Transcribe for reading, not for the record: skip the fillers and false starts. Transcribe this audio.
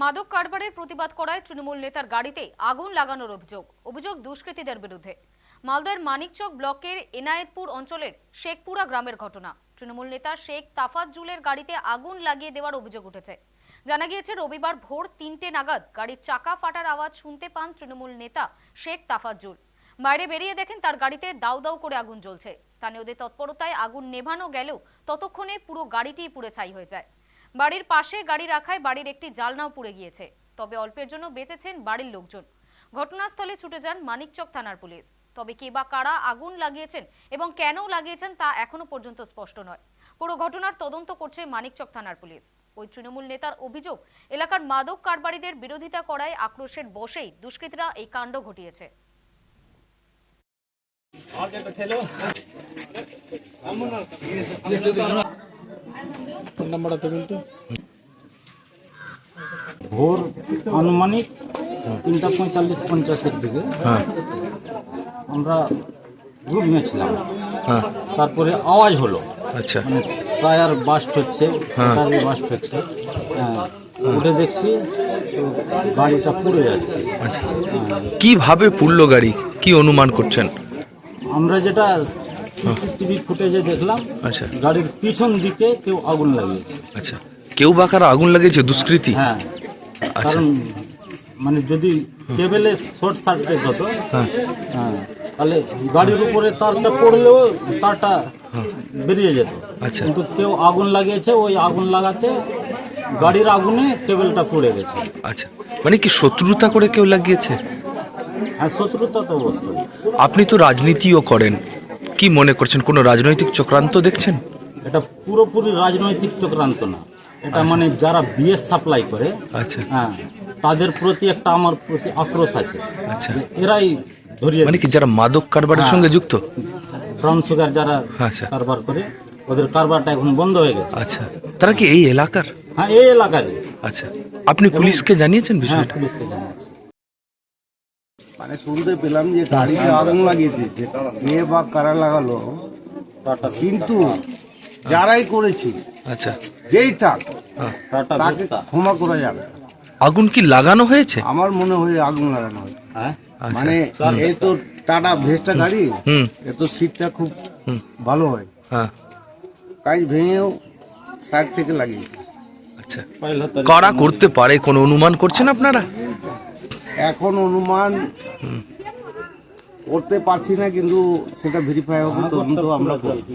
মাদক কারবারের প্রতিবাদ করায় তৃণমূল নেতার গাড়িতে আগুন লাগানোর অভিযোগ দুষ্কৃতীদের বিরুদ্ধে। মালদার মানিকচক ব্লকের এনায়েতপুর অঞ্চলের শেখপুরা গ্রামের ঘটনা। তৃণমূল নেতা শেখ তাফাজ্জুলের গাড়িতে আগুন লাগিয়ে দেওয়ার অভিযোগ উঠেছে। জানা গিয়েছে রবিবার ভোর ৩টে নাগাদ গাড়ির চাকা ফাটার আওয়াজ শুনতে পান তৃণমূল নেতা শেখ তাফাজ্জুল। বাইরে বেরিয়ে দেখেন তার গাড়িতে দাউ দাউ করে আগুন জ্বলছে। স্থানীয়দের তৎপরতায় আগুন নেভানো গেলেও ততক্ষণে পুরো গাড়িটিই পুড়ে ছাই হয়ে যায়। বাড়ির পাশে গাড়ি রাখায় বাড়ির একটি জালনাও পুড়ে গিয়েছে। তবে অল্পের জন্য বেঁচেছেন বাড়ির লোকজন। ঘটনাস্থলে ছুটে যান মানিকচক থানার পুলিশ। তবে কে বা কারা আগুন লাগিয়েছেন এবং কেন লাগিয়েছেন তা এখনো পর্যন্ত স্পষ্ট নয়। পুরো ঘটনার তদন্ত করছে মানিকচক থানার পুলিশ। ওই তৃণমূল নেতার অভিযোগ, এলাকার মাদক কারবারিদের বিরোধিতা করায় আক্রোশের বশেই দুষ্কৃতীরা এই কাণ্ড ঘটিয়েছে। ভোর আনুমানিক 3:45-50 দিকে আমরা ঘুমিয়েছিলাম। তারপরে আওয়াজ হলো, আচ্ছা, টায়ার বাস্ট হচ্ছে, ব্যাটারি বাস্ট হচ্ছে। উঠে দেখছি তো গাড়িটা পুড়ে যাচ্ছে। আচ্ছা, কিভাবে পুড়লো গাড়ি, কি অনুমান করছেন? আমরা যেটা সিসিটিভি ফুটেজে দেখলাম, আচ্ছা, গাড়ির পিছন দিকে কেউ আগুন লাগিয়েছে। আচ্ছা, কেউ বা কারা আগুন লাগিয়েছে? দুষ্কৃতী? হ্যাঁ, আচ্ছা, কারণ মানে যদি কেবলে শর্ট সার্কিট হতো, তাহলে গাড়ির উপরে তারটা পড়লেও তারটা বেরিয়ে যেত। আচ্ছা, কিন্তু কেউ আগুন লাগিয়েছে, ওই আগুন লাগাতে গাড়ির আগুনে কেবলটা পড়ে গেছে। আচ্ছা, মানে কি শত্রুতা করে কেউ লাগিয়েছে? হ্যাঁ, শত্রুতা তো অবশ্যই। আপনি তো রাজনীতিও করেন, কি মনে করছেন, কোনো রাজনৈতিক চক্রান্ত দেখছেন? এটা পুরোপুরি রাজনৈতিক চক্রান্ত না, এটা মানে যারা বিএস সাপ্লাই করে, আচ্ছা, তাদের প্রতি একটা আমার প্রতি আক্রোশ আছে। আচ্ছা, এরাই ধরিয়ে, মানে কি যারা মাদক কারবারের সঙ্গে যুক্ত? ব্রাউন সুগার যারা আচ্ছা, কারবার করে, ওদের কারবারটা এখন বন্ধ হয়ে গেছে। আচ্ছা, তারা কি এই এলাকার? হ্যাঁ, এই এলাকারই। আচ্ছা, আপনি পুলিশকে জানিয়েছেন হ্যাঁ, বিষয়টা? পুলিশকে জানিয়েছি। মানে শুনতে পেলাম যে গাড়িতে আগুন লাগিয়ে দিয়েছে, কে বা কারা লাগালো, কিন্তু যারাই করেছি, আচ্ছা, যেই থাক, হ্যাঁ, তাকে ক্ষমা করা যাবে না। আগুন কি লাগানো হয়েছে? আমার মনে হয় আগুন লাগানো হয়। হ্যাঁ, আচ্ছা, মানে এই তো টাটা ভেস্টা গাড়ি, এ তো সিটটা খুব ভালো হয়, হ্যাঁ, কাজ ভেঙেও সাইড থেকে লাগিয়ে। আচ্ছা, কারা করতে পারে, কোনো অনুমান করছেন আপনারা? এখন অনুমান করতে পারছি না, কিন্তু সেটা ভেরিফাই হবে, তদন্ত আমরা করব।